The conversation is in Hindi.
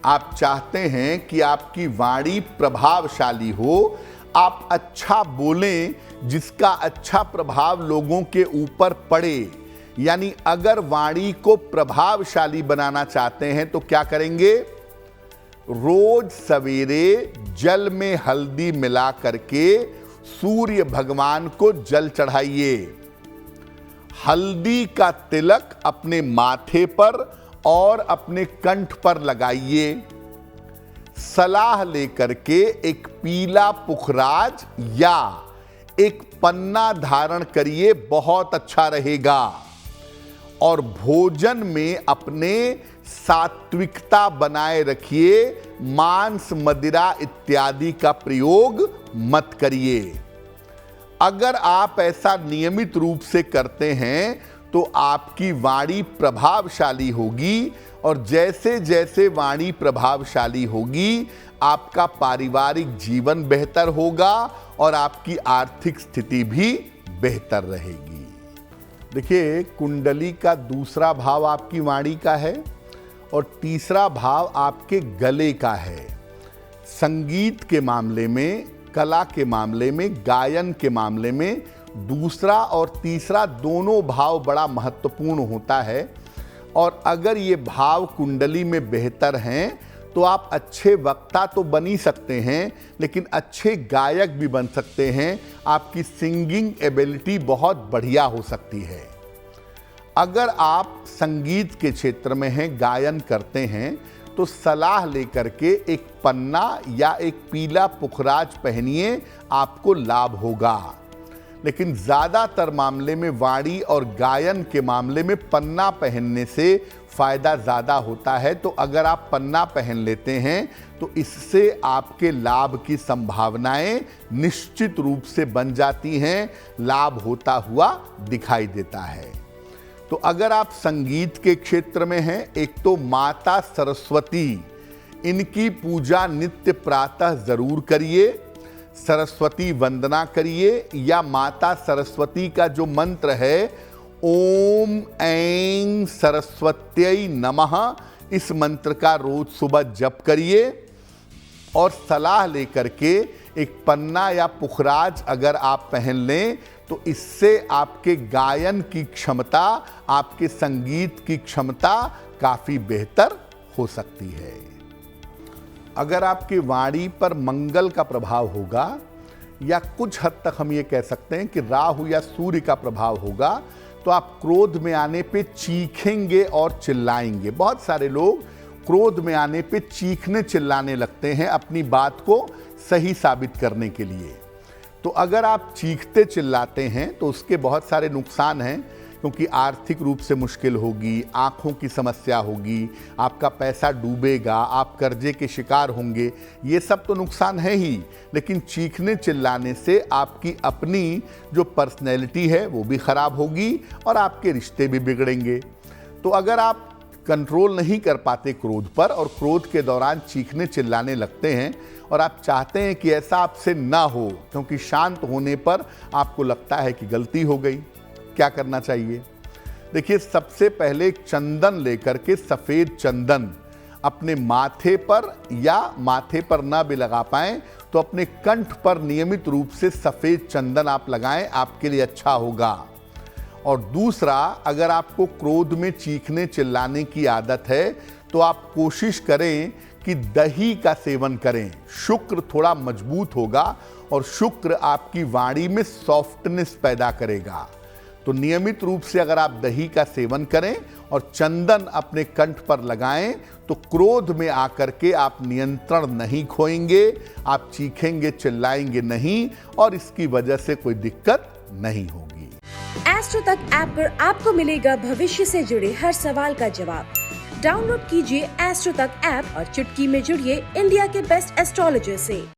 आप चाहते हैं कि आपकी वाणी प्रभावशाली हो, आप अच्छा बोलें जिसका अच्छा प्रभाव लोगों के ऊपर पड़े। यानी अगर वाणी को प्रभावशाली बनाना चाहते हैं तो क्या करेंगे? रोज सवेरे जल में हल्दी मिला करके सूर्य भगवान को जल चढ़ाइए। हल्दी का तिलक अपने माथे पर और अपने कंठ पर लगाइए। सलाह लेकर के एक पीला पुखराज या एक पन्ना धारण करिए, बहुत अच्छा रहेगा। और भोजन में अपने सात्विकता बनाए रखिए, मांस मदिरा इत्यादि का प्रयोग मत करिए। अगर आप ऐसा नियमित रूप से करते हैं तो आपकी वाणी प्रभावशाली होगी, और जैसे जैसे वाणी प्रभावशाली होगी आपका पारिवारिक जीवन बेहतर होगा और आपकी आर्थिक स्थिति भी बेहतर रहेगी। देखिए, कुंडली का दूसरा भाव आपकी वाणी का है और तीसरा भाव आपके गले का है। संगीत के मामले में, कला के मामले में, गायन के मामले में दूसरा और तीसरा दोनों भाव बड़ा महत्वपूर्ण होता है। और अगर ये भाव कुंडली में बेहतर हैं तो आप अच्छे वक्ता तो बन ही सकते हैं, लेकिन अच्छे गायक भी बन सकते हैं। आपकी सिंगिंग एबिलिटी बहुत बढ़िया हो सकती है। अगर आप संगीत के क्षेत्र में हैं, गायन करते हैं, तो सलाह लेकर के एक पन्ना या एक पीला पुखराज पहनिए, आपको लाभ होगा। लेकिन ज़्यादातर मामले में वाणी और गायन के मामले में पन्ना पहनने से फ़ायदा ज़्यादा होता है। तो अगर आप पन्ना पहन लेते हैं तो इससे आपके लाभ की संभावनाएं निश्चित रूप से बन जाती हैं, लाभ होता हुआ दिखाई देता है। तो अगर आप संगीत के क्षेत्र में हैं, एक तो माता सरस्वती, इनकी पूजा नित्य प्रातः जरूर करिए, सरस्वती वंदना करिए, या माता सरस्वती का जो मंत्र है ओम ऐं सरस्वत्यै नमः, इस मंत्र का रोज सुबह जप करिए। और सलाह लेकर के एक पन्ना या पुखराज अगर आप पहन लें तो इससे आपके गायन की क्षमता, आपके संगीत की क्षमता काफ़ी बेहतर हो सकती है। अगर आपकी वाणी पर मंगल का प्रभाव होगा, या कुछ हद तक हम ये कह सकते हैं कि राहु या सूर्य का प्रभाव होगा, तो आप क्रोध में आने पे चीखेंगे और चिल्लाएंगे। बहुत सारे लोग क्रोध में आने पे चीखने चिल्लाने लगते हैं अपनी बात को सही साबित करने के लिए। तो अगर आप चीखते चिल्लाते हैं तो उसके बहुत सारे नुकसान हैं, क्योंकि आर्थिक रूप से मुश्किल होगी, आँखों की समस्या होगी, आपका पैसा डूबेगा, आप कर्जे के शिकार होंगे। ये सब तो नुकसान है ही, लेकिन चीखने चिल्लाने से आपकी अपनी जो पर्सनैलिटी है वो भी ख़राब होगी और आपके रिश्ते भी बिगड़ेंगे। तो अगर आप कंट्रोल नहीं कर पाते क्रोध पर और क्रोध के दौरान चीखने चिल्लाने लगते हैं और आप चाहते हैं कि ऐसा आपसे ना हो, क्योंकि शांत होने पर आपको लगता है कि गलती हो गई, क्या करना चाहिए? देखिए, सबसे पहले चंदन लेकर के, सफ़ेद चंदन अपने माथे पर, या माथे पर ना भी लगा पाएं तो अपने कंठ पर नियमित रूप से सफ़ेद चंदन आप लगाएं, आपके लिए अच्छा होगा। और दूसरा, अगर आपको क्रोध में चीखने चिल्लाने की आदत है तो आप कोशिश करें कि दही का सेवन करें। शुक्र थोड़ा मजबूत होगा और शुक्र आपकी वाणी में सॉफ्टनेस पैदा करेगा। तो नियमित रूप से अगर आप दही का सेवन करें और चंदन अपने कंठ पर लगाएं तो क्रोध में आकर के आप नियंत्रण नहीं खोएंगे, आप चीखेंगे चिल्लाएंगे नहीं और इसकी वजह से कोई दिक्कत नहीं होगी। एस्ट्रो तक ऐप पर आपको मिलेगा भविष्य से जुड़े हर सवाल का जवाब। डाउनलोड कीजिए एस्ट्रो तक ऐप और चुटकी में जुड़िए इंडिया के बेस्ट एस्ट्रोलॉजर से।